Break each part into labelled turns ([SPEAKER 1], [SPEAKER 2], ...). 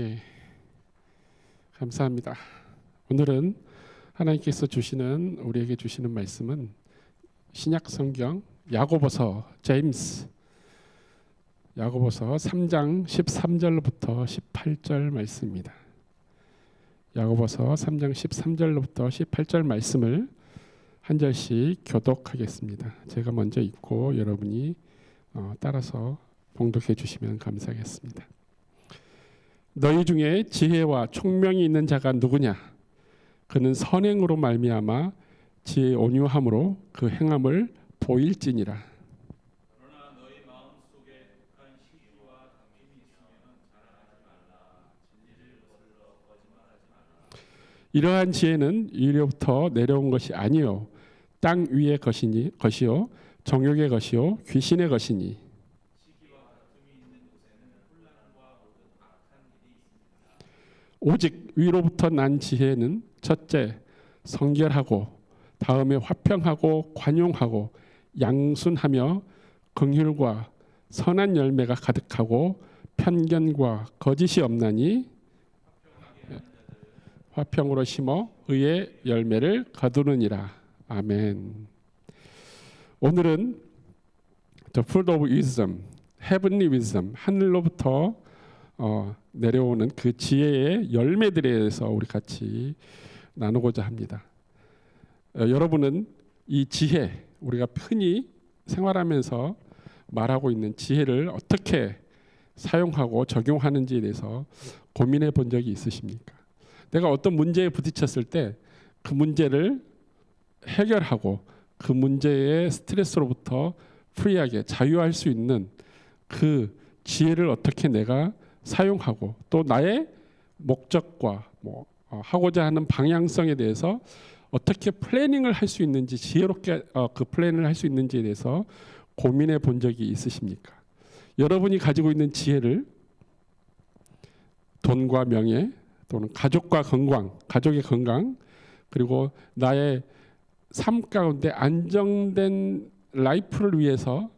[SPEAKER 1] 예, 감사합니다. 오늘은 하나님께서 우리에게 주시는 말씀은 신약 성경 야고보서 3장 13절부터 18절 말씀입니다. 야고보서 3장 13절부터 18절 말씀을 한 절씩 교독하겠습니다. 제가 먼저 읽고 여러분이 따라서 봉독해 주시면 감사하겠습니다. 너희 중에 지혜와 총명이 있는 자가 누구냐? 그는 선행으로 말미암아 지혜의 온유함으로 그 행함을 보일지니라.
[SPEAKER 2] 그러나 너희 마음속에 독한 시기와 다툼이 있으면 자랑하지 말라. 진리를 거슬러 거짓말하지 말라.
[SPEAKER 1] 이러한 지혜는 위로부터 내려온 것이 아니요 땅 위의 것이요 정욕의 것이요 귀신의 것이니.
[SPEAKER 2] 시기와 다툼이 있는 곳에는 혼란과 모든 악한 일이 있습니다.
[SPEAKER 1] 오직 위로부터 난 지혜는 첫째 성결하고 다음에 화평하고 관용하고 양순하며 긍휼과 선한 열매가 가득하고 편견과 거짓이 없나니 화평으로 심어 의의 열매를 거두느니라. 아멘. 오늘은 The Fruit of Wisdom, Heavenly Wisdom, 하늘로부터 내려오는 그 지혜의 열매들에 대해서 우리 같이 나누고자 합니다. 여러분은 이 지혜, 우리가 흔히 생활하면서 말하고 있는 지혜를 어떻게 사용하고 적용하는지에 대해서 고민해 본 적이 있으십니까? 내가 어떤 문제에 부딪혔을 때 그 문제를 해결하고 그 문제의 스트레스로부터 프리하게 자유할 수 있는 그 지혜를 어떻게 내가 사용하고 또 나의 목적과 하고자 하는 방향성에 대해서 어떻게 플래닝을 할 수 있는지, 지혜롭게 그 플랜을 할 수 있는지에 대해서 고민해 본 적이 있으십니까? 여러분이 가지고 있는 지혜를 돈과 명예 또는 가족과 건강, 가족의 건강, 그리고 나의 삶 가운데 안정된 라이프를 위해서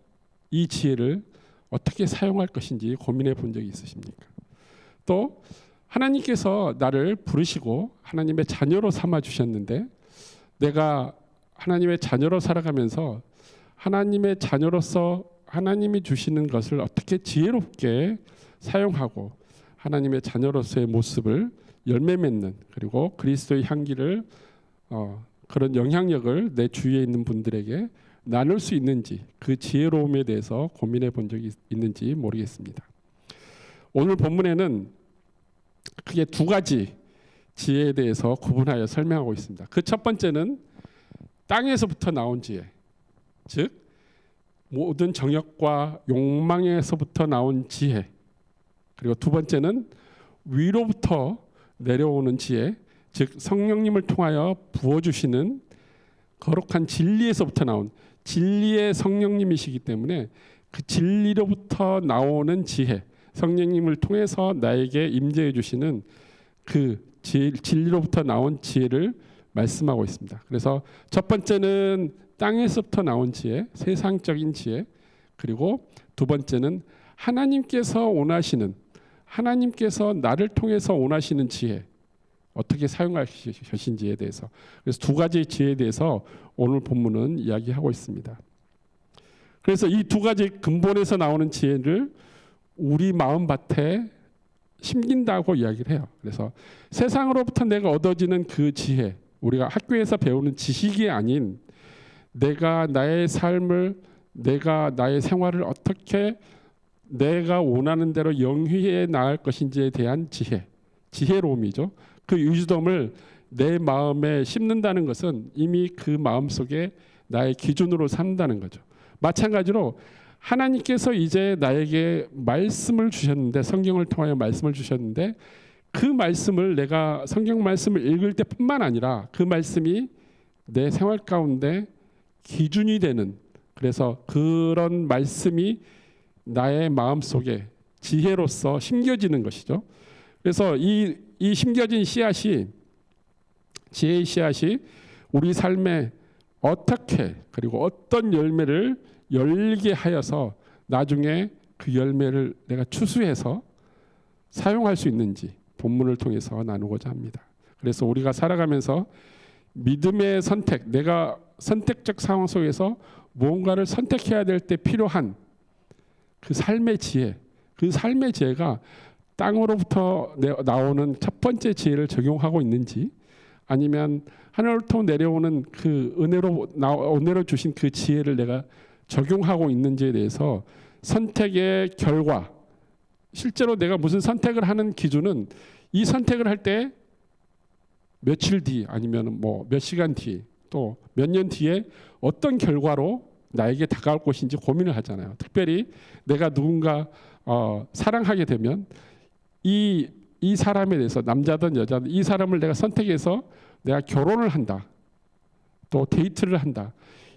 [SPEAKER 1] 이 지혜를 어떻게 사용할 것인지 고민해 본 적이 있으십니까? 또 하나님께서 나를 부르시고 하나님의 자녀로 삼아 주셨는데 내가 하나님의 자녀로 살아가면서 하나님의 자녀로서 하나님이 주시는 것을 어떻게 지혜롭게 사용하고 하나님의 자녀로서의 모습을 열매 맺는, 그리고 그리스도의 향기를 그런 영향력을 내 주위에 있는 분들에게 나눌 수 있는지, 그 지혜로움에 대해서 고민해 본 적이 있는지 모르겠습니다. 오늘 본문에는 크게 두 가지 지혜에 대해서 구분하여 설명하고 있습니다. 그 첫 번째는 땅에서부터 나온 지혜, 즉 모든 정욕과 욕망에서부터 나온 지혜, 그리고 두 번째는 위로부터 내려오는 지혜, 즉 성령님을 통하여 부어주시는 거룩한 진리에서부터 나온, 진리의 성령님이시기 때문에 그 진리로부터 나오는 지혜, 성령님을 통해서 나에게 임재해 주시는 그 진리로부터 나온 지혜를 말씀하고 있습니다. 그래서 첫 번째는 땅에서부터 나온 지혜, 세상적인 지혜, 그리고 두 번째는 하나님께서 원하시는, 하나님께서 나를 통해서 원하시는 지혜, 어떻게 사용할 것인지에 대해서, 그래서 두 가지 지혜에 대해서 오늘 본문은 이야기하고 있습니다. 그래서 이 두 가지 근본에서 나오는 지혜를 우리 마음밭에 심긴다고 이야기를 해요. 그래서 세상으로부터 내가 얻어지는 그 지혜, 우리가 학교에서 배우는 지식이 아닌 내가 나의 삶을, 내가 나의 생활을 어떻게 내가 원하는 대로 영위해 나갈 것인지에 대한 지혜, 지혜로움이죠. 그 위즈덤을 내 마음에 심는다는 것은 이미 그 마음속에 나의 기준으로 삼는다는 거죠. 마찬가지로 하나님께서 이제 나에게 말씀을 주셨는데, 성경을 통하여 말씀을 주셨는데, 그 말씀을 내가 성경 말씀을 읽을 때뿐만 아니라 그 말씀이 내 생활 가운데 기준이 되는, 그래서 그런 말씀이 나의 마음속에 지혜로서 심겨지는 것이죠. 그래서 이 심겨진 씨앗이, 지혜의 씨앗이 우리 삶에 어떻게, 그리고 어떤 열매를 열게 하여서 나중에 그 열매를 내가 추수해서 사용할 수 있는지 본문을 통해서 나누고자 합니다. 그래서 우리가 살아가면서 믿음의 선택, 내가 선택적 상황 속에서 무언가를 선택해야 될 때 필요한 그 삶의 지혜, 그 삶의 지혜가 땅으로부터 나오는 첫 번째 지혜를 적용하고 있는지, 아니면 하늘로부터 내려오는 그 은혜로 주신 그 지혜를 내가 적용하고 있는지에 대해서 선택의 결과, 실제로 내가 무슨 선택을 하는 기준은 이 선택을 할 때 며칠 뒤, 아니면 뭐 몇 시간 뒤, 또 몇 년 뒤에 어떤 결과로 나에게 다가올 것인지 고민을 하잖아요. 특별히 내가 누군가 사랑하게 되면 이 사람에 대해서, 남자든 여자든 이 사람을 내가 선택해서 내가 결혼을 한다, 또 데이트를 한다,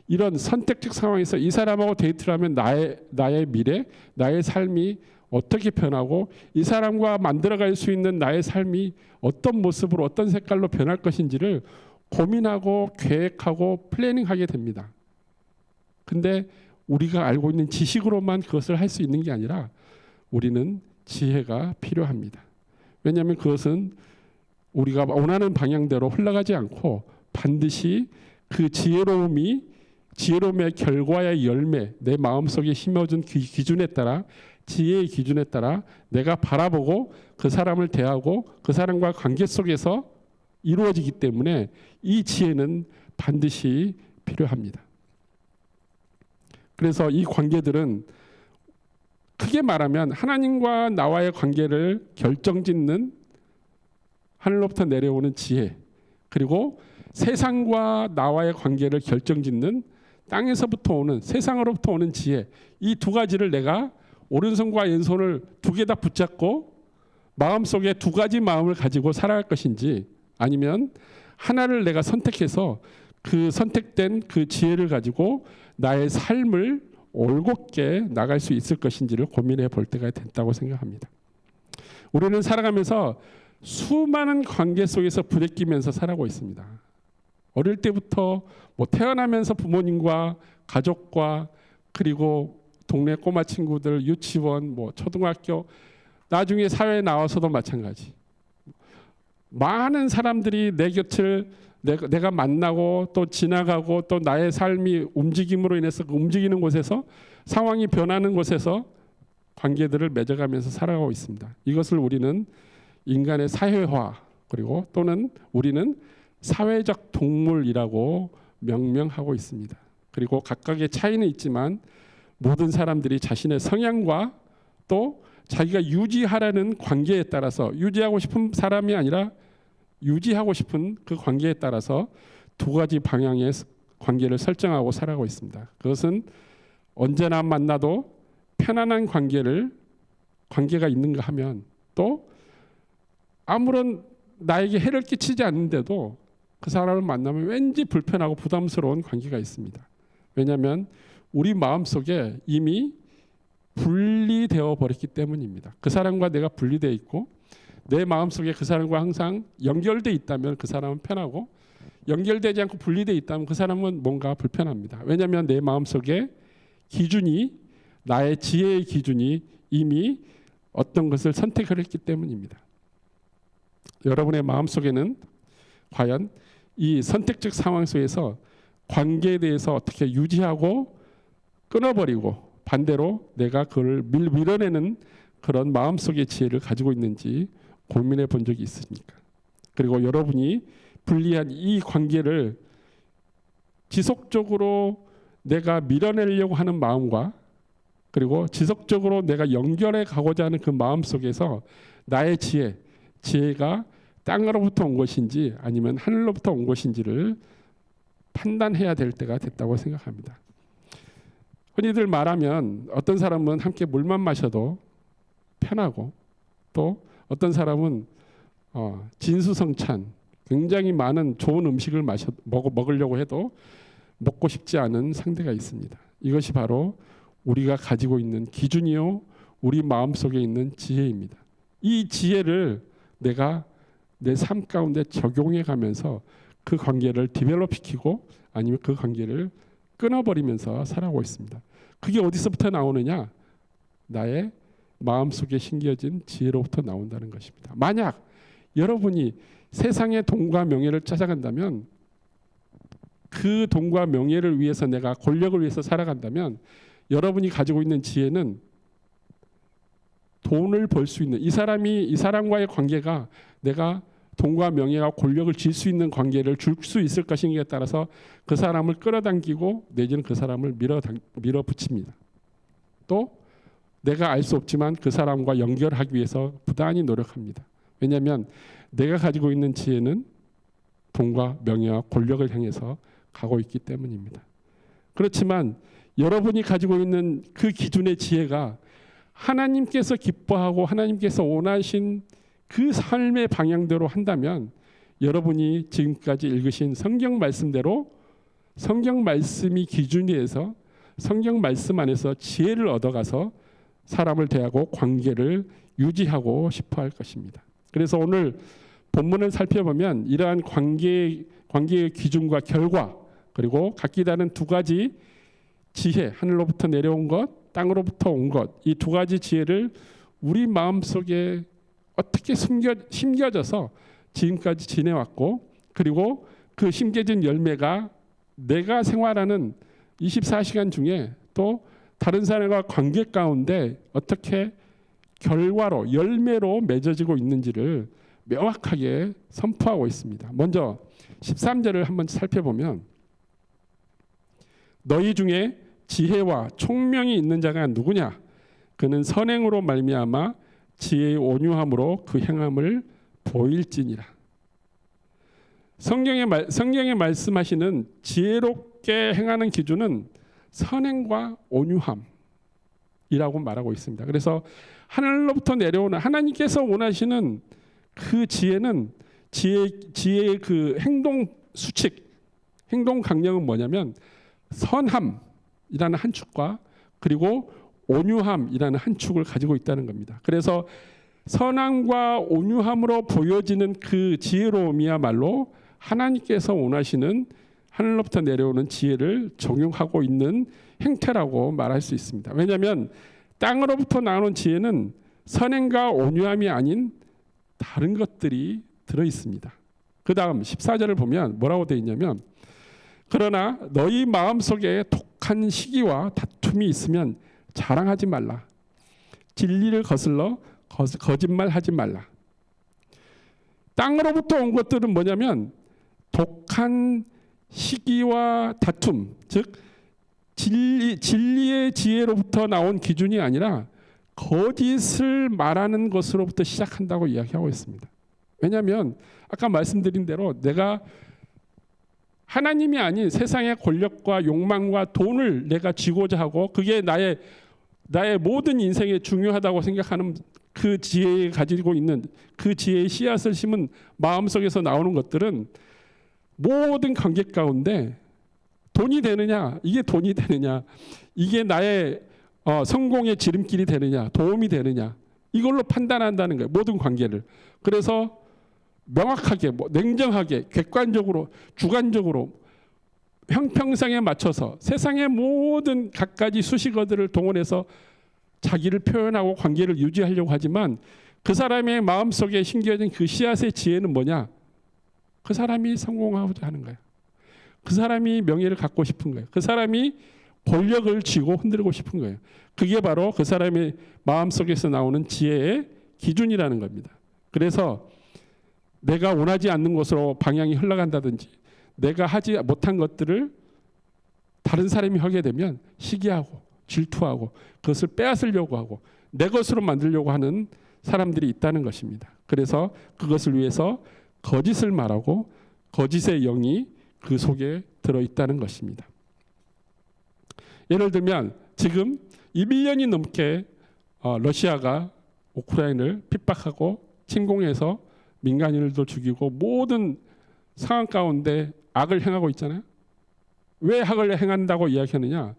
[SPEAKER 1] 이런 선택적 상황에서 이 사람하고 데이트를 하면 나의 미래, 나의 삶이 어떻게 변하고 이 사람과 만들어갈 수 있는 나의 삶이 어떤 모습으로, 어떤 색깔로 변할 것인지를 고민하고 계획하고 플래닝하게 됩니다. 근데 우리가 알고 있는 지식으로만 그것을 할 수 있는 게 아니라 우리는 지혜가 필요합니다. 왜냐하면 그것은 우리가 원하는 방향대로 흘러가지 않고 반드시 그 지혜로움의 결과의 열매, 내 마음속에 심어준 그 기준에 따라, 지혜의 기준에 따라 내가 바라보고 그 사람을 대하고 그 사람과 관계 속에서 이루어지기 때문에 이 지혜는 반드시 필요합니다. 그래서 이 관계들은 크게 말하면 하나님과 나와의 관계를 결정짓는 하늘로부터 내려오는 지혜, 그리고 세상과 나와의 관계를 결정짓는 땅에서부터 오는, 세상으로부터 오는 지혜, 이 두 가지를 내가 오른손과 왼손을 두 개 다 붙잡고 마음속에 두 가지 마음을 가지고 살아갈 것인지, 아니면 하나를 내가 선택해서 그 선택된 그 지혜를 가지고 나의 삶을 올곧게 나갈 수 있을 것인지를 고민해 볼 때가 됐다고 생각합니다. 우리는 살아가면서 수많은 관계 속에서 부대끼면서 살아가고 있습니다. 어릴 때부터 뭐 태어나면서 부모님과 가족과, 그리고 동네 꼬마 친구들, 유치원, 뭐 초등학교, 나중에 사회에 나와서도 마찬가지. 많은 사람들이 내 곁을 내가 만나고 또 지나가고 또 나의 삶이 움직임으로 인해서 그 움직이는 곳에서, 상황이 변하는 곳에서 관계들을 맺어가면서 살아가고 있습니다. 이것을 우리는 인간의 사회화, 그리고 또는 우리는 사회적 동물이라고 명명하고 있습니다. 그리고 각각의 차이는 있지만 모든 사람들이 자신의 성향과 또 자기가 유지하라는 관계에 따라서, 유지하고 싶은 사람이 아니라 유지하고 싶은 그 관계에 따라서 두 가지 방향의 관계를 설정하고 살아가고 있습니다. 그것은 언제나 만나도 편안한 관계가 있는가 하면, 또 아무런 나에게 해를 끼치지 않는데도 그 사람을 만나면 왠지 불편하고 부담스러운 관계가 있습니다. 왜냐하면 우리 마음속에 이미 분리되어 버렸기 때문입니다. 그 사람과 내가 분리되어 있고 내 마음속에 그 사람과 항상 연결되어 있다면 그 사람은 편하고, 연결되지 않고 분리되어 있다면 그 사람은 뭔가 불편합니다. 왜냐하면 내 마음속에 기준이, 나의 지혜의 기준이 이미 어떤 것을 선택을 했기 때문입니다. 여러분의 마음속에는 과연 이 선택적 상황 속에서 관계에 대해서 어떻게 유지하고 끊어버리고 반대로 내가 그걸 밀어내는 그런 마음속의 지혜를 가지고 있는지 고민해 본 적이 있습니까? 그리고 여러분이 분리한 이 관계를 지속적으로 내가 밀어내려고 하는 마음과, 그리고 지속적으로 내가 연결해 가고자 하는 그 마음 속에서 나의 지혜가 땅으로부터 온 것인지 아니면 하늘로부터 온 것인지를 판단해야 될 때가 됐다고 생각합니다. 흔히들 말하면 어떤 사람은 함께 물만 마셔도 편하고, 또 어떤 사람은 진수성찬, 굉장히 많은 좋은 음식을 먹으려고 해도 먹고 싶지 않은 상대가 있습니다. 이것이 바로 우리가 가지고 있는 기준이요, 우리 마음속에 있는 지혜입니다. 이 지혜를 내가 내 삶 가운데 적용해 가면서 그 관계를 디벨롭시키고 아니면 그 관계를 끊어버리면서 살아가고 있습니다. 그게 어디서부터 나오느냐? 나의 마음속에 심겨진 지혜로부터 나온다는 것입니다. 만약 여러분이 세상의 돈과 명예를 찾아간다면, 그 돈과 명예를 위해서 내가 권력을 위해서 살아간다면, 여러분이 가지고 있는 지혜는 돈을 벌 수 있는, 이 사람과의 관계가 내가 돈과 명예와 권력을 질 수 있는 관계를 줄 수 있을 것인가에 따라서 그 사람을 끌어당기고 내지는 그 사람을 밀어붙입니다. 또 내가 알 수 없지만 그 사람과 연결하기 위해서 부단히 노력합니다. 왜냐하면 내가 가지고 있는 지혜는 돈과 명예와 권력을 향해서 가고 있기 때문입니다. 그렇지만 여러분이 가지고 있는 그 기준의 지혜가 하나님께서 기뻐하고 하나님께서 원하신 그 삶의 방향대로 한다면, 여러분이 지금까지 읽으신 성경 말씀대로 성경 말씀이 기준이어서 성경 말씀 안에서 지혜를 얻어가서 사람을 대하고 관계를 유지하고 싶어 할 것입니다. 그래서 오늘 본문을 살펴보면 이러한 관계의 기준과 결과, 그리고 각기 다른 두 가지 지혜, 하늘로부터 내려온 것, 땅으로부터 온 것, 이 두 가지 지혜를 우리 마음속에 어떻게 심겨져서 지금까지 지내왔고, 그리고 그 심겨진 열매가 내가 생활하는 24시간 중에 또 다른 사람과 관계 가운데 어떻게 결과로, 열매로 맺어지고 있는지를 명확하게 선포하고 있습니다. 먼저 13절을 한번 살펴보면, 너희 중에 지혜와 총명이 있는 자가 누구냐? 그는 선행으로 말미암아 지혜의 온유함으로 그 행함을 보일지니라. 성경에 말씀하시는 지혜롭게 행하는 기준은 선행과 온유함이라고 말하고 있습니다. 그래서 하늘로부터 내려오는 하나님께서 원하시는 그 지혜는, 지혜의 그 행동 수칙, 행동 강령은 뭐냐면 선함이라는 한 축과 그리고 온유함이라는 한 축을 가지고 있다는 겁니다. 그래서 선함과 온유함으로 보여지는 그 지혜로움이야말로 하나님께서 원하시는 하늘로부터 내려오는 지혜를 적용하고 있는 행태라고 말할 수 있습니다. 왜냐하면 땅으로부터 나오는 지혜는 선행과 온유함이 아닌 다른 것들이 들어 있습니다. 그 다음 14절을 보면 뭐라고 되어 있냐면, 그러나 너희 마음속에 독한 시기와 다툼이 있으면 자랑하지 말라. 진리를 거슬러 거짓말하지 말라. 땅으로부터 온 것들은 뭐냐면 독한 시기와 다툼, 즉 진리의 지혜로부터 나온 기준이 아니라 거짓을 말하는 것으로부터 시작한다고 이야기하고 있습니다. 왜냐하면 아까 말씀드린 대로 내가 하나님이 아닌 세상의 권력과 욕망과 돈을 내가 쥐고자 하고 그게 나의 모든 인생에 중요하다고 생각하는 그 지혜에 가지고 있는 그 지혜의 씨앗을 심은 마음속에서 나오는 것들은 모든 관계 가운데 돈이 되느냐, 이게 돈이 되느냐, 이게 나의 성공의 지름길이 되느냐, 도움이 되느냐, 이걸로 판단한다는 거예요. 모든 관계를. 그래서 명확하게, 냉정하게, 객관적으로, 주관적으로 형평성에 맞춰서 세상의 모든 갖가지 수식어들을 동원해서 자기를 표현하고 관계를 유지하려고 하지만, 그 사람의 마음속에 심겨진 그 씨앗의 지혜는 뭐냐? 그 사람이 성공하고자 하는 거예요. 그 사람이 명예를 갖고 싶은 거예요. 그 사람이 권력을 쥐고 흔들고 싶은 거예요. 그게 바로 그 사람의 마음속에서 나오는 지혜의 기준이라는 겁니다. 그래서 내가 원하지 않는 곳으로 방향이 흘러간다든지 내가 하지 못한 것들을 다른 사람이 하게 되면 시기하고 질투하고 그것을 빼앗으려고 하고 내 것으로 만들려고 하는 사람들이 있다는 것입니다. 그래서 그것을 위해서 거짓을 말하고 거짓의 영이 그 속에 들어있다는 것입니다. 예를 들면 지금 1년이 넘게 러시아가 우크라이나를 핍박하고 침공해서 민간인들도 죽이고 모든 상황 가운데 악을 행하고 있잖아요. 왜 악을 행한다고 이야기하느냐?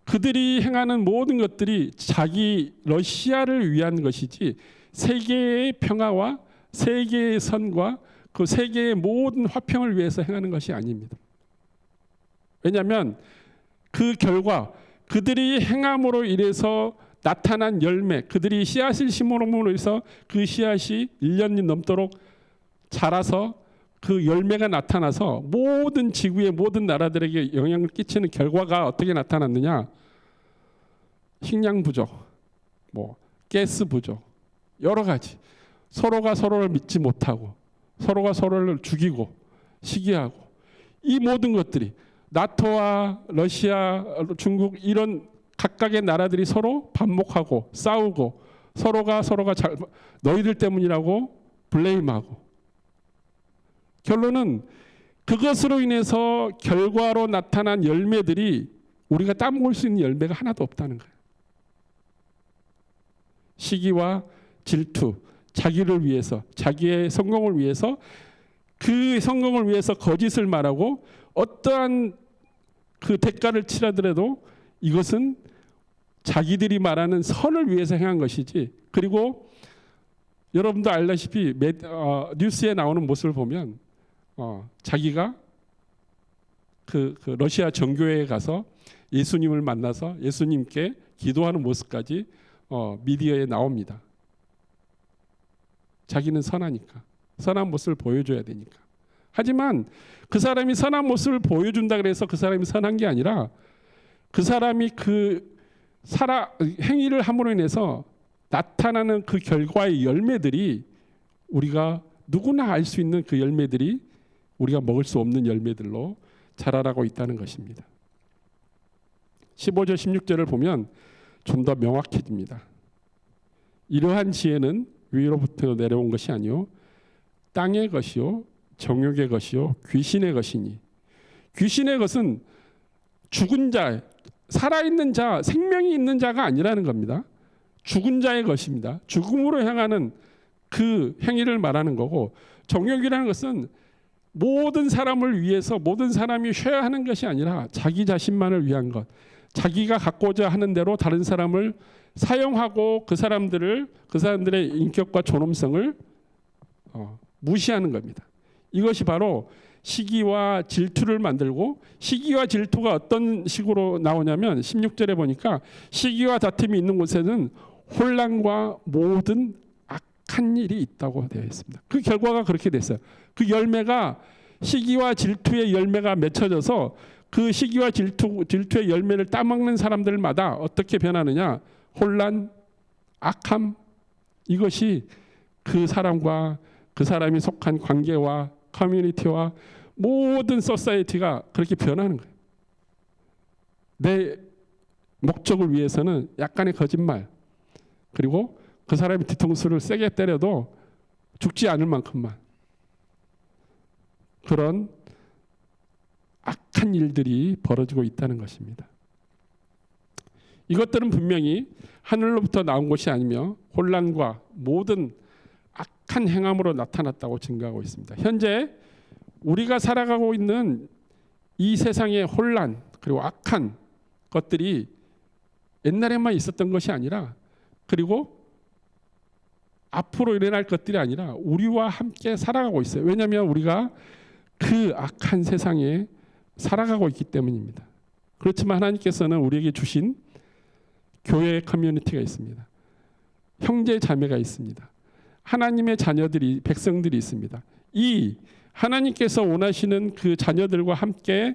[SPEAKER 1] 그들이 행하는 모든 것들이 자기 러시아를 위한 것이지 세계의 평화와 세계의 선과 그 세계의 모든 화평을 위해서 행하는 것이 아닙니다. 왜냐하면 그 결과 그들이 행함으로 인해서 나타난 열매, 그들이 씨앗을 심음으로 해서 그 씨앗이 1년이 넘도록 자라서 그 열매가 나타나서 모든 지구의 모든 나라들에게 영향을 끼치는 결과가 어떻게 나타났느냐? 식량 부족, 뭐 가스 부족, 여러 가지. 서로가 서로를 믿지 못하고 서로가 서로를 죽이고 시기하고 이 모든 것들이 나토와 러시아, 중국 이런 각각의 나라들이 서로 반목하고 싸우고 서로가 너희들 때문이라고 블레임하고 결론은 그것으로 인해서 결과로 나타난 열매들이 우리가 따먹을 수 있는 열매가 하나도 없다는 거예요. 시기와 질투, 자기를 위해서, 자기의 성공을 위해서, 그 성공을 위해서 거짓을 말하고 어떠한 그 대가를 치르더라도 이것은 자기들이 말하는 선을 위해서 행한 것이지. 그리고 여러분도 알다시피 뉴스에 나오는 모습을 보면 자기가 그 러시아 정교회에 가서 예수님을 만나서 예수님께 기도하는 모습까지 미디어에 나옵니다. 자기는 선하니까 선한 모습을 보여줘야 되니까. 하지만 그 사람이 선한 모습을 보여준다 그래서 그 사람이 선한 게 아니라 그 사람이 행위를 함으로 인해서 나타나는 그 결과의 열매들이 우리가 누구나 알 수 있는 그 열매들이 우리가 먹을 수 없는 열매들로 자라나고 있다는 것입니다. 15절 16절을 보면 좀 더 명확해집니다. 이러한 지혜는 위로부터 내려온 것이 아니요 땅의 것이요 정욕의 것이요 귀신의 것이니. 귀신의 것은 죽은 자, 살아있는 자, 생명이 있는 자가 아니라는 겁니다. 죽은 자의 것입니다. 죽음으로 향하는 그 행위를 말하는 거고, 정욕이라는 것은 모든 사람을 위해서 모든 사람이 쉬어야 하는 것이 아니라 자기 자신만을 위한 것, 자기가 갖고자 하는 대로 다른 사람을 사용하고 그 사람들의 인격과 존엄성을 무시하는 겁니다. 이것이 바로 시기와 질투를 만들고, 시기와 질투가 어떤 식으로 나오냐면 16절에 보니까 시기와 다툼이 있는 곳에는 혼란과 모든 악한 일이 있다고 되어 있습니다. 그 결과가 그렇게 됐어요. 그 열매가 시기와 질투의 열매가 맺혀져서 그 시기와 질투의 열매를 따먹는 사람들마다 어떻게 변하느냐? 혼란, 악함, 이것이 그 사람과 그 사람이 속한 관계와 커뮤니티와 모든 소사이어티가 그렇게 변하는 거예요. 내 목적을 위해서는 약간의 거짓말, 그리고 그 사람이 뒤통수를 세게 때려도 죽지 않을 만큼만 그런 악한 일들이 벌어지고 있다는 것입니다. 이것들은 분명히 하늘로부터 나온 것이 아니며 혼란과 모든 악한 행함으로 나타났다고 증거하고 있습니다. 현재 우리가 살아가고 있는 이 세상의 혼란 그리고 악한 것들이 옛날에만 있었던 것이 아니라, 그리고 앞으로 일어날 것들이 아니라 우리와 함께 살아가고 있어요. 왜냐하면 우리가 그 악한 세상에 살아가고 있기 때문입니다. 그렇지만 하나님께서는 우리에게 주신 교회 커뮤니티가 있습니다. 형제 자매가 있습니다. 하나님의 자녀들이, 백성들이 있습니다. 이 하나님께서 원하시는 그 자녀들과 함께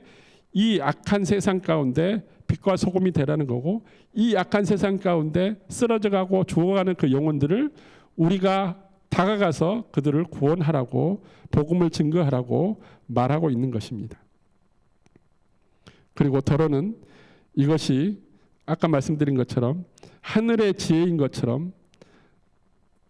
[SPEAKER 1] 이 악한 세상 가운데 빛과 소금이 되라는 거고, 이 악한 세상 가운데 쓰러져가고 죽어가는 그 영혼들을 우리가 다가가서 그들을 구원하라고, 복음을 증거하라고 말하고 있는 것입니다. 그리고 더러는 이것이 아까 말씀드린 것처럼 하늘의 지혜인 것처럼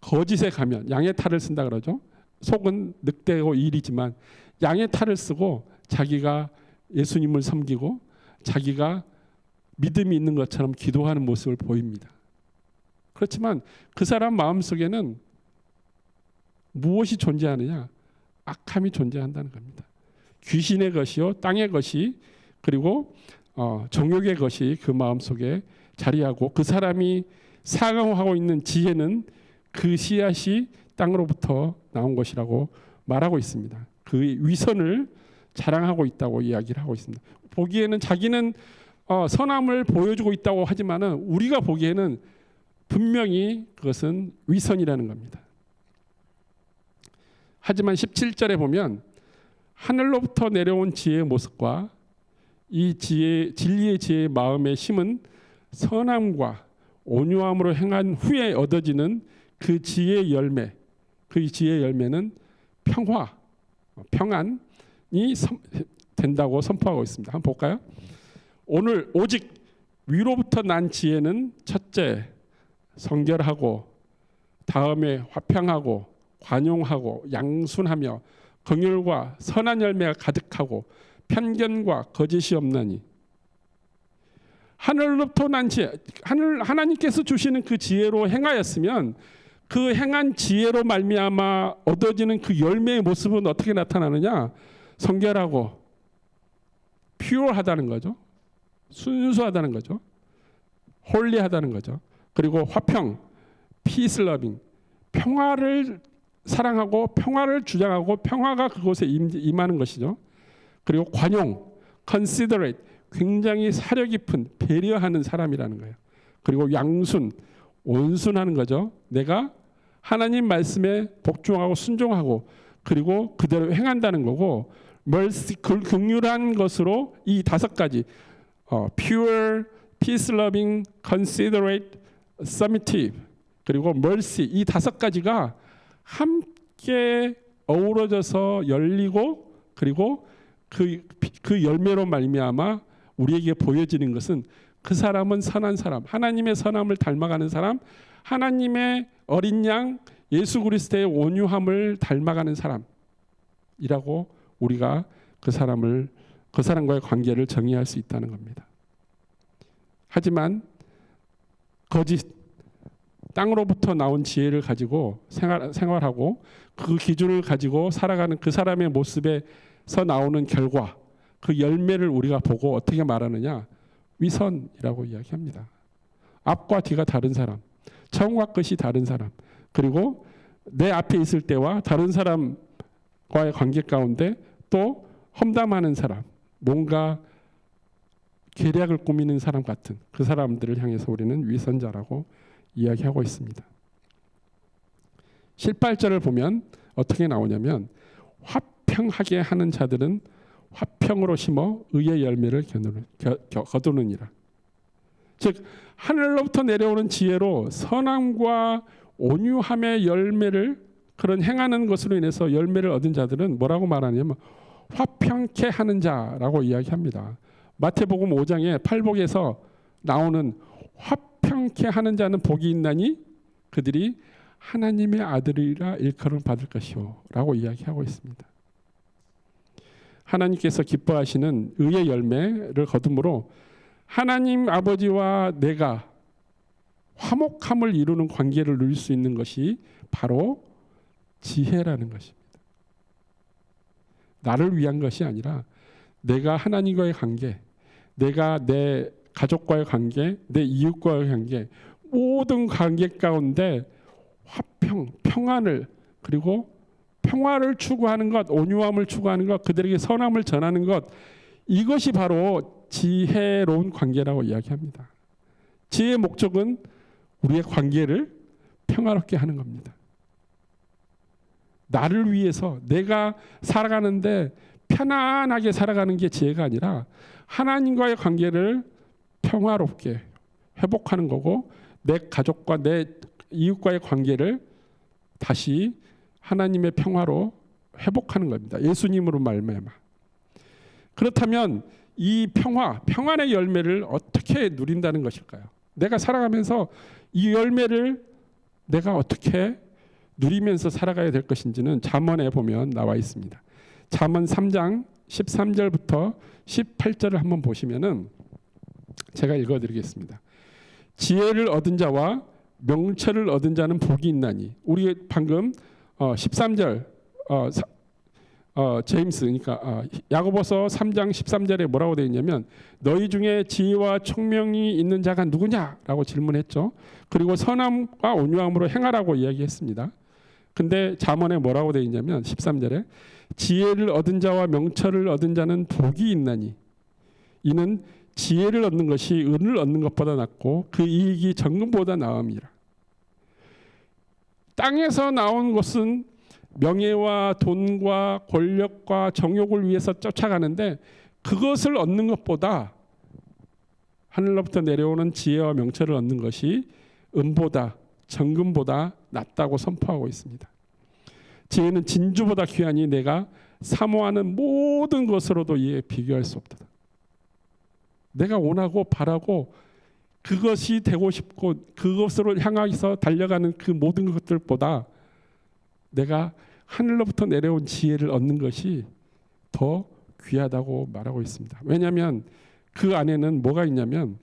[SPEAKER 1] 거짓에 가면 양의 탈을 쓴다 그러죠. 속은 늑대고 일이지만 양의 탈을 쓰고 자기가 예수님을 섬기고 자기가 믿음이 있는 것처럼 기도하는 모습을 보입니다. 그렇지만 그 사람 마음속에는 무엇이 존재하느냐? 악함이 존재한다는 겁니다. 귀신의 것이요, 땅의 것이, 그리고 정욕의 것이 그 마음속에 자리하고, 그 사람이 사용하고 있는 지혜는 그 씨앗이 땅으로부터 나온 것이라고 말하고 있습니다. 그 위선을 자랑하고 있다고 이야기를 하고 있습니다. 보기에는 자기는 선함을 보여주고 있다고 하지만은 우리가 보기에는 분명히 그것은 위선이라는 겁니다. 하지만 17절에 보면 하늘로부터 내려온 지혜의 모습과 이 진리의 지혜의 마음의 힘은 선함과 온유함으로 행한 후에 얻어지는 그 지혜의 열매, 그 지혜의 열매는 평화, 평안이 된다고 선포하고 있습니다. 한번 볼까요? 오늘 오직 위로부터 난 지혜는 첫째, 성결하고, 다음에 화평하고, 관용하고, 양순하며 긍휼과 선한 열매가 가득하고 편견과 거짓이 없나니. 하늘로부터 난 지혜, 하나님께서 주시는 그 지혜로 행하였으면 그 행한 지혜로 말미암아 얻어지는 그 열매의 모습은 어떻게 나타나느냐? 성결하고 퓨어하다는 거죠. 순수하다는 거죠. 홀리하다는 거죠. 그리고 화평, peace loving, 평화를 사랑하고 평화를 주장하고 평화가 그곳에 임하는 것이죠. 그리고 관용, considerate, 굉장히 사려 깊은 배려하는 사람이라는 거예요. 그리고 양순, 온순하는 거죠. 내가 하나님 말씀에 복종하고 순종하고 그리고 그대로 행한다는 거고, mercy, 긍휼한 것으로 이 다섯 가지 pure, peace loving, considerate, submissive 그리고 mercy, 이 다섯 가지가 함께 어우러져서 열리고 그리고 그 열매로 말미암아 우리에게 보여지는 것은 그 사람은 선한 사람, 하나님의 선함을 닮아가는 사람, 하나님의 어린 양 예수 그리스도의 온유함을 닮아가는 사람이라고 우리가 그 사람과의 관계를 정의할 수 있다는 겁니다. 하지만 거짓, 땅으로부터 나온 지혜를 가지고 생활하고 그 기준을 가지고 살아가는 그 사람의 모습에서 나오는 결과, 그 열매를 우리가 보고 어떻게 말하느냐? 위선이라고 이야기합니다. 앞과 뒤가 다른 사람, 처음과 끝이 다른 사람, 그리고 내 앞에 있을 때와 다른 사람과의 관계 가운데 또 험담하는 사람, 뭔가 계략을 꾸미는 사람 같은 그 사람들을 향해서 우리는 위선자라고 이야기하고 있습니다. 18절을 보면 어떻게 나오냐면 화평하게 하는 자들은 화평으로 심어 의의 열매를 거두느니라. 즉 하늘로부터 내려오는 지혜로 선함과 온유함의 열매를 그런 행하는 것으로 인해서 열매를 얻은 자들은 뭐라고 말하냐면 화평케 하는 자라고 이야기합니다. 마태복음 5장의 팔복에서 나오는 화평케 하는 자는 복이 있나니 그들이 하나님의 아들이라 일컬음 받을 것이요 라고 이야기하고 있습니다. 하나님께서 기뻐하시는 의의 열매를 거둠으로 하나님 아버지와 내가 화목함을 이루는 관계를 누릴 수 있는 것이 바로 지혜라는 것입니다. 나를 위한 것이 아니라 내가 하나님과의 관계, 내가 내 가족과의 관계, 내 이웃과의 관계, 모든 관계 가운데 화평, 평안을, 그리고 평화를 추구하는 것, 온유함을 추구하는 것, 그들에게 선함을 전하는 것, 이것이 바로 지혜로운 관계라고 이야기합니다. 지혜의 목적은 우리의 관계를 평화롭게 하는 겁니다. 나를 위해서 내가 살아가는데 편안하게 살아가는 게 지혜가 아니라 하나님과의 관계를 평화롭게 회복하는 거고, 내 가족과 내 이웃과의 관계를 다시 하나님의 평화로 회복하는 겁니다. 예수님으로 말미암아. 그렇다면 이 평안의 열매를 어떻게 누린다는 것일까요? 내가 살아가면서 이 열매를 내가 어떻게 누리면서 살아가야 될 것인지는 잠언에 보면 나와 있습니다. 잠언 3장 13절부터 18절을 한번 보시면은 제가 읽어드리겠습니다. 지혜를 얻은 자와 명철을 얻은 자는 복이 있나니. 우리 방금 13절 제임스, 그러니까 야고보서 3장 13절에 뭐라고 되어 있냐면 너희 중에 지혜와 총명이 있는 자가 누구냐라고 질문했죠. 그리고 선함과 온유함으로 행하라고 이야기했습니다. 근데 잠언에 뭐라고 되어 있냐면 13절에 지혜를 얻은 자와 명철을 얻은 자는 복이 있나니 이는 지혜를 얻는 것이 은을 얻는 것보다 낫고 그 이익이 정금보다 나음이라. 땅에서 나온 것은 명예와 돈과 권력과 정욕을 위해서 쫓아가는데 그것을 얻는 것보다 하늘로부터 내려오는 지혜와 명철을 얻는 것이 은보다 정금보다 낫다고 선포하고 있습니다. 지혜는 진주보다 귀하니 내가 사모하는 모든 것으로도 이에 비교할 수 없다. 내가 원하고 바라고 그것이 되고 싶고 그것으로 향해서 달려가는 그 모든 것들보다 내가 하늘로부터 내려온 지혜를 얻는 것이 더 귀하다고 말하고 있습니다. 왜냐하면 그 안에는 뭐가 있냐면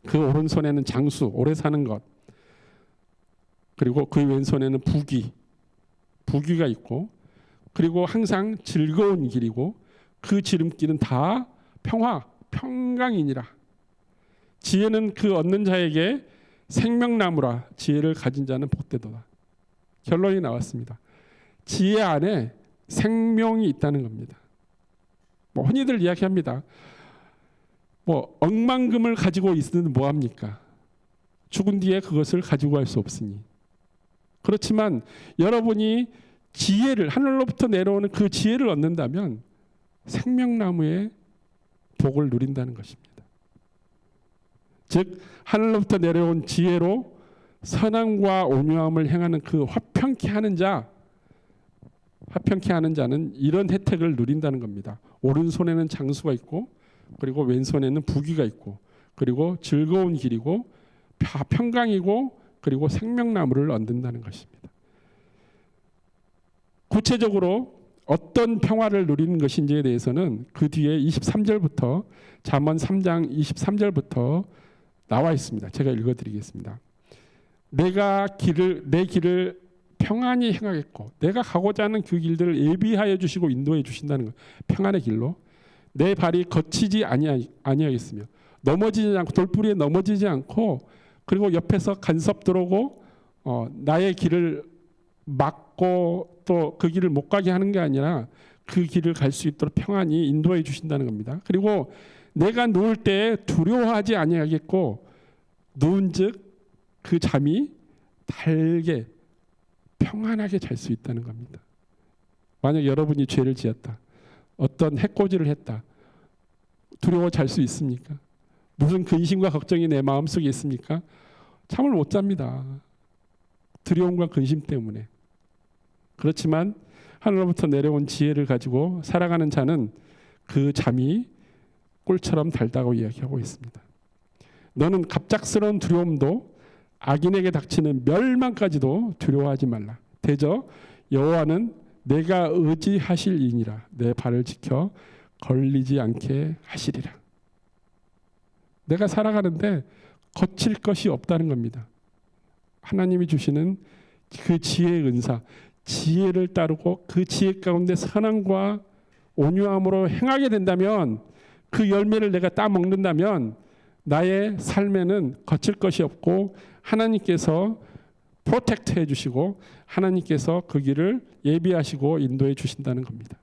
[SPEAKER 1] 그 오른손에는 장수, 오래 사는 것, 그리고 그 왼손에는 부귀가 있고, 그리고 항상 즐거운 길이고 그 지름길은 다 평강이니라. 지혜는 그 얻는 자에게 생명나무라. 지혜를 가진 자는 복되도다. 결론이 나왔습니다. 지혜 안에 생명이 있다는 겁니다. 흔히들 이야기합니다. 억만금을 가지고 있으면 뭐합니까? 죽은 뒤에 그것을 가지고 갈 수 없으니. 그렇지만 여러분이 지혜를, 하늘로부터 내려오는 그 지혜를 얻는다면 생명나무의 복을 누린다는 것입니다. 즉 하늘로부터 내려온 지혜로 선함과 온유함을 행하는 그 화평케 하는 자는 이런 혜택을 누린다는 겁니다. 오른손에는 장수가 있고, 그리고 왼손에는 부귀가 있고, 그리고 즐거운 길이고 평강이고, 그리고 생명나무를 얻는다는 것입니다. 구체적으로 어떤 평화를 누리는 것인지에 대해서는 그 뒤에 23절부터 잠언 3장 23절부터 나와 있습니다. 제가 읽어드리겠습니다. 내 길을 평안히 행하겠고 내가 가고자 하는 그 길들을 예비하여 주시고 인도해 주신다는 것. 평안의 길로 내 발이 거치지 아니하겠으며 넘어지지 않고 돌부리에 넘어지지 않고, 그리고 옆에서 간섭 들어오고 나의 길을 막고 또 그 길을 못 가게 하는 게 아니라 그 길을 갈 수 있도록 평안히 인도해 주신다는 겁니다. 그리고 내가 누울 때 두려워하지 아니하겠고 누운즉 그 잠이 달게 평안하게 잘 수 있다는 겁니다. 만약 여러분이 죄를 지었다, 어떤 해코지를 했다, 두려워 잘 수 있습니까? 무슨 근심과 걱정이 내 마음속에 있습니까? 잠을 못 잡니다. 두려움과 근심 때문에. 그렇지만 하늘로부터 내려온 지혜를 가지고 살아가는 자는 그 잠이 꿀처럼 달다고 이야기하고 있습니다. 너는 갑작스러운 두려움도 악인에게 닥치는 멸망까지도 두려워하지 말라. 대저 여호와는 내가 의지하실 이니라. 내 발을 지켜 걸리지 않게 하시리라. 내가 살아가는데 거칠 것이 없다는 겁니다. 하나님이 주시는 그 지혜의 은사, 지혜를 따르고 그 지혜 가운데 선함과 온유함으로 행하게 된다면, 그 열매를 내가 따먹는다면 나의 삶에는 거칠 것이 없고 하나님께서 프로텍트 해주시고 하나님께서 그 길을 예비하시고 인도해 주신다는 겁니다.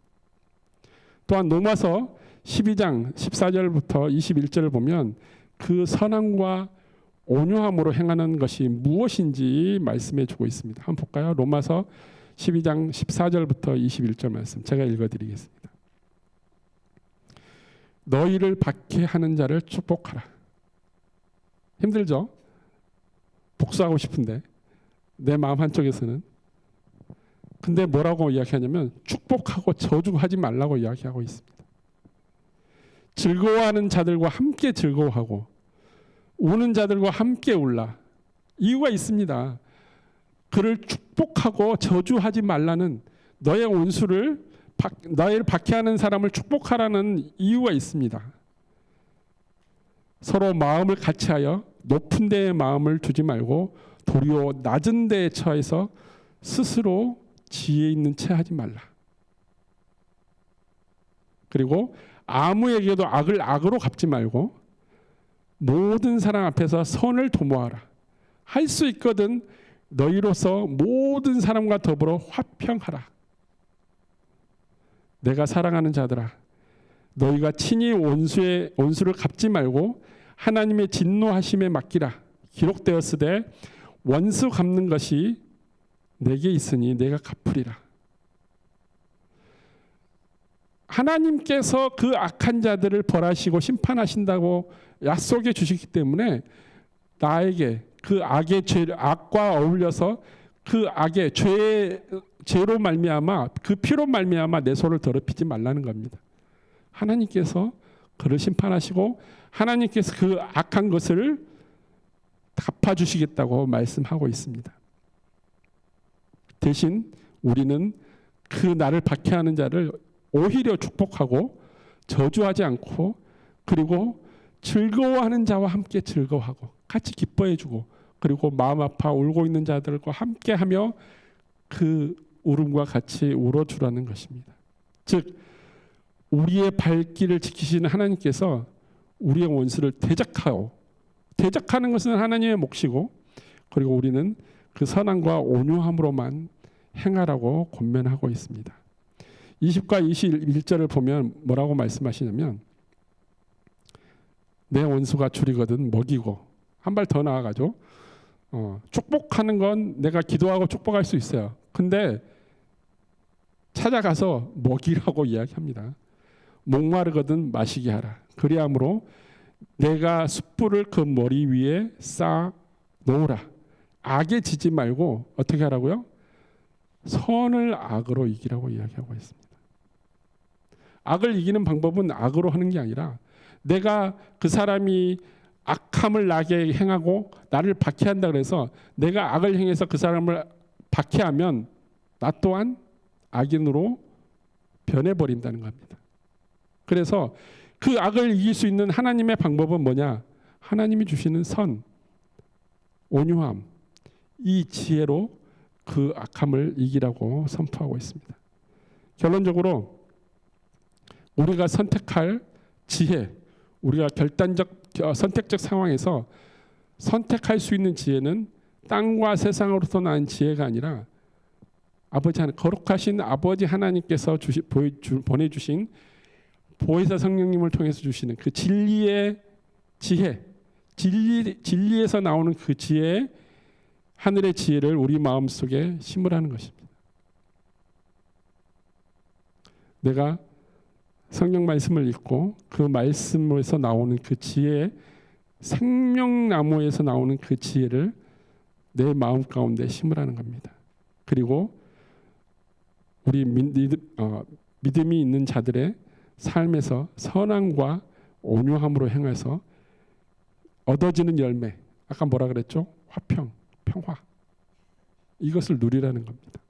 [SPEAKER 1] 또한 로마서 12장 14절부터 21절을 보면 그 선함과 온유함으로 행하는 것이 무엇인지 말씀해 주고 있습니다. 한번 볼까요? 로마서 12장 14절부터 21절 말씀 제가 읽어드리겠습니다. 너희를 박해하는 자를 축복하라. 힘들죠? 복수하고 싶은데 내 마음 한쪽에서는. 근데 뭐라고 이야기하냐면 축복하고 저주하지 말라고 이야기하고 있습니다. 즐거워하는 자들과 함께 즐거워하고 우는 자들과 함께 울라. 이유가 있습니다. 그를 축복하고 저주하지 말라는, 너의 너희를 박해하는 사람을 축복하라는 이유가 있습니다. 서로 마음을 같이하여 높은 데에 마음을 두지 말고 도리어 낮은 데에 처해서 스스로 지혜 있는 채 하지 말라. 그리고 아무에게도 악을 악으로 갚지 말고 모든 사람 앞에서 선을 도모하라. 할 수 있거든 너희로서 모든 사람과 더불어 화평하라. 내가 사랑하는 자들아, 너희가 친히 원수를 갚지 말고 하나님의 진노하심에 맡기라. 기록되었으되 원수 갚는 것이 내게 있으니 내가 갚으리라. 하나님께서 그 악한 자들을 벌하시고 심판하신다고 약속해 주시기 때문에 나에게 그 악의 악과 어울려서 그 악의 죄로 말미암아 그 피로 말미암아 내 손을 더럽히지 말라는 겁니다. 하나님께서 그를 심판하시고 하나님께서 그 악한 것을 갚아주시겠다고 말씀하고 있습니다. 대신 우리는 그 나를 박해하는 자를 오히려 축복하고 저주하지 않고 그리고 즐거워하는 자와 함께 즐거워하고 같이 기뻐해주고 그리고 마음 아파 울고 있는 자들과 함께하며 그 울음과 같이 울어주라는 것입니다. 즉 우리의 발길을 지키시는 하나님께서 우리의 원수를 대적하는 것은 하나님의 몫이고 그리고 우리는 그 선함과 온유함으로만 행하라고 권면하고 있습니다. 20과 21절을 보면 뭐라고 말씀하시냐면 내 원수가 줄이거든 먹이고 한 발 더 나아가죠. 축복하는 건 내가 기도하고 축복할 수 있어요. 근데 찾아가서 먹이라고 이야기합니다. 목마르거든 마시게 하라. 그리함으로 내가 숯불을 그 머리 위에 쌓아 놓으라. 악에 지지 말고 어떻게 하라고요? 선을 악으로 이기라고 이야기하고 있습니다. 악을 이기는 방법은 악으로 하는 게 아니라 내가 그 사람이 악함을 나게 행하고 나를 박해한다 그래서 내가 악을 행해서 그 사람을 박해하면 나 또한 악인으로 변해버린다는 겁니다. 그래서 그 악을 이길 수 있는 하나님의 방법은 뭐냐? 하나님이 주시는 선, 온유함, 이 지혜로 그 악함을 이기라고 선포하고 있습니다. 결론적으로 우리가 선택할 지혜, 우리가 결단적 선택적 상황에서 선택할 수 있는 지혜는 땅과 세상으로부터 난 지혜가 아니라 아버지 하나님, 거룩하신 아버지 하나님께서 보내주신 보혜사 성령님을 통해서 주시는 그 진리의 지혜, 진리에서 나오는 그 지혜, 하늘의 지혜를 우리 마음속에 심으라는 것입니다. 내가 성경 말씀을 읽고 그 말씀에서 나오는 그 지혜, 생명나무에서 나오는 그 지혜를 내 마음 가운데 심으라는 겁니다. 그리고 우리 믿음이 있는 자들의 삶에서 선함과 온유함으로 행해서 얻어지는 열매, 아까 뭐라 그랬죠? 화평, 평화, 이것을 누리라는 겁니다.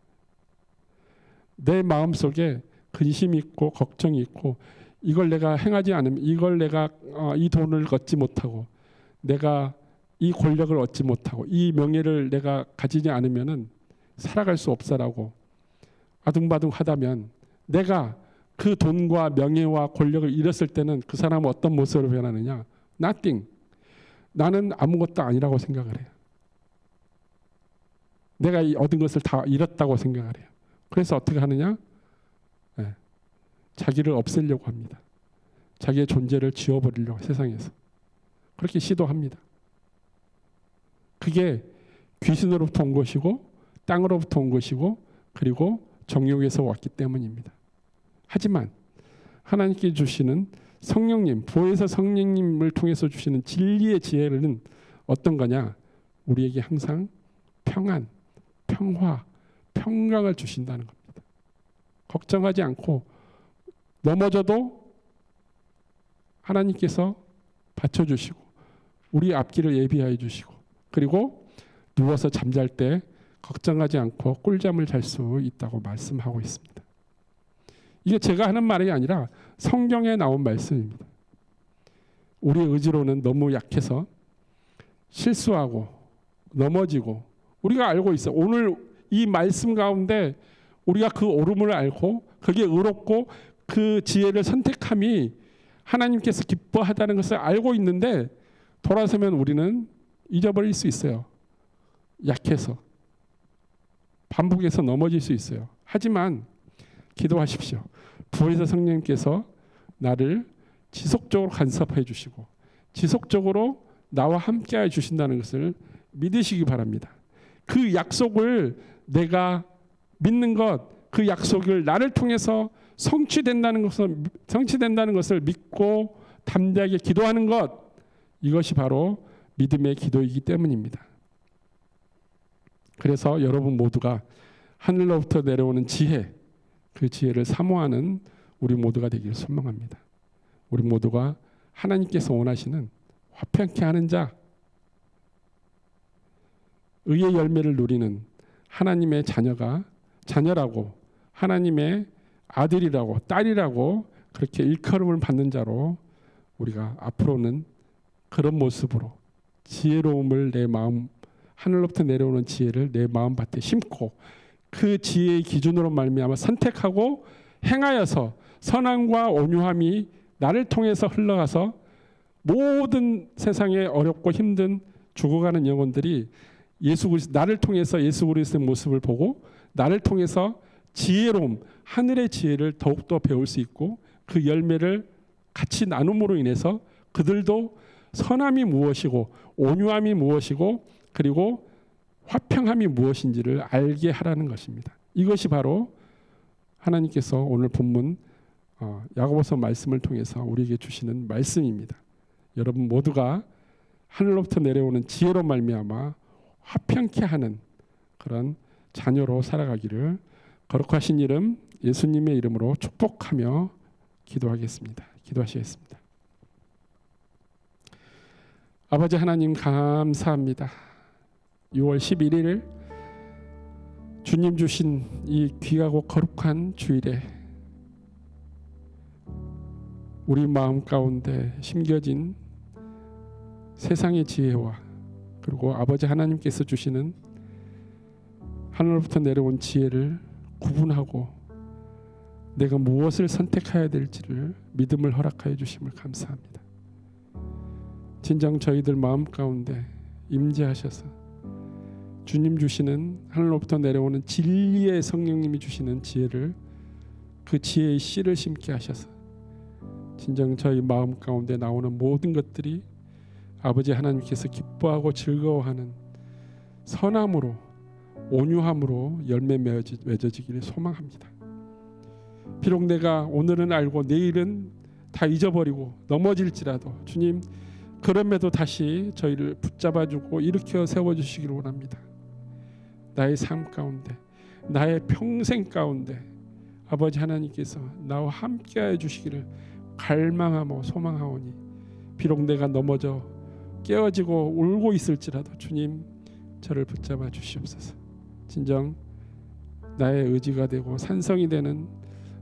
[SPEAKER 1] 내 마음속에 근심이 있고 걱정이 있고 이걸 내가 행하지 않으면 이걸 내가 이 돈을 얻지 못하고 내가 이 권력을 얻지 못하고 이 명예를 내가 가지지 않으면은 살아갈 수 없어라고 아둥바둥하다면 내가 그 돈과 명예와 권력을 잃었을 때는 그 사람은 어떤 모습으로 변하느냐? Nothing. 나는 아무것도 아니라고 생각을 해요. 내가 얻은 것을 다 잃었다고 생각을 해요. 그래서 어떻게 하느냐? 자기를 없애려고 합니다. 자기의 존재를 지워버리려고 세상에서. 그렇게 시도합니다. 그게 귀신으로부터 온 것이고 땅으로부터 온 것이고 그리고 정욕에서 왔기 때문입니다. 하지만 하나님께 주시는 성령님, 보혜사 성령님을 통해서 주시는 진리의 지혜는 어떤 거냐? 우리에게 항상 평안, 평화, 평강을 주신다는 겁니다. 걱정하지 않고 넘어져도 하나님께서 받쳐주시고 우리 앞길을 예비하여 주시고 그리고 누워서 잠잘 때 걱정하지 않고 꿀잠을 잘 수 있다고 말씀하고 있습니다. 이게 제가 하는 말이 아니라 성경에 나온 말씀입니다. 우리의 의지로는 너무 약해서 실수하고 넘어지고 우리가 알고 있어. 오늘 이 말씀 가운데 우리가 그 옳음을 알고 그게 의롭고 그 지혜를 선택함이 하나님께서 기뻐하다는 것을 알고 있는데 돌아서면 우리는 잊어버릴 수 있어요. 약해서 반복해서 넘어질 수 있어요. 하지만 기도하십시오. 보혜사 성령님께서 나를 지속적으로 간섭해 주시고 지속적으로 나와 함께해 주신다는 것을 믿으시기 바랍니다. 그 약속을 내가 믿는 것, 그 약속을 나를 통해서 성취된다는 것을 믿고 담대하게 기도하는 것, 이것이 바로 믿음의 기도이기 때문입니다. 그래서 여러분 모두가 하늘로부터 내려오는 지혜, 그 지혜를 사모하는 우리 모두가 되기를 소망합니다. 우리 모두가 하나님께서 원하시는 화평케 하는 자, 의의 열매를 누리는 하나님의 자녀라고, 하나님의 아들이라고 딸이라고 그렇게 일컬음을 받는 자로 우리가 앞으로는 그런 모습으로 지혜로움을 내 마음, 하늘로부터 내려오는 지혜를 내 마음밭에 심고 그 지혜의 기준으로 말미암아 선택하고 행하여서 선함과 온유함이 나를 통해서 흘러가서 모든 세상에 어렵고 힘든 죽어가는 영혼들이 예수 그리스도, 나를 통해서 예수 그리스도의 모습을 보고 나를 통해서 지혜로움, 하늘의 지혜를 더욱더 배울 수 있고 그 열매를 같이 나눔으로 인해서 그들도 선함이 무엇이고 온유함이 무엇이고 그리고 화평함이 무엇인지를 알게 하라는 것입니다. 이것이 바로 하나님께서 오늘 본문 야고보서 말씀을 통해서 우리에게 주시는 말씀입니다. 여러분 모두가 하늘로부터 내려오는 지혜로 말미암아 화평케 하는 그런 자녀로 살아가기를 거룩하신 이름 예수님의 이름으로 축복하며 기도하겠습니다. 기도하시겠습니다. 아버지 하나님 감사합니다. 6월 11일 주님 주신 이 귀하고 거룩한 주일에 우리 마음 가운데 심겨진 세상의 지혜와 그리고 아버지 하나님께서 주시는 하늘로부터 내려온 지혜를 구분하고 내가 무엇을 선택해야 될지를 믿음을 허락하여 주심을 감사합니다. 진정 저희들 마음 가운데 임재하셔서 주님 주시는 하늘로부터 내려오는 진리의 성령님이 주시는 지혜를 그 지혜의 씨를 심게 하셔서 진정 저희 마음 가운데 나오는 모든 것들이 아버지 하나님께서 기뻐하고 즐거워하는 선함으로 온유함으로 열매 맺어지기를 소망합니다. 비록 내가 오늘은 알고 내일은 다 잊어버리고 넘어질지라도 주님 그럼에도 다시 저희를 붙잡아주고 일으켜 세워주시기를 원합니다. 나의 삶 가운데 나의 평생 가운데 아버지 하나님께서 나와 함께하여 주시기를 갈망하며 소망하오니 비록 내가 넘어져 깨어지고 울고 있을지라도 주님 저를 붙잡아 주시옵소서. 진정 나의 의지가 되고 산성이 되는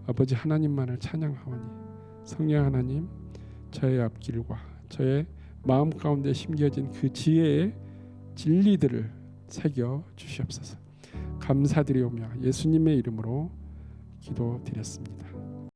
[SPEAKER 1] 아버지 하나님만을 찬양하오니 성령 하나님 저의 앞길과 저의 마음 가운데 심겨진 그 지혜의 진리들을 새겨 주시옵소서. 감사드리오며 예수님의 이름으로 기도드렸습니다.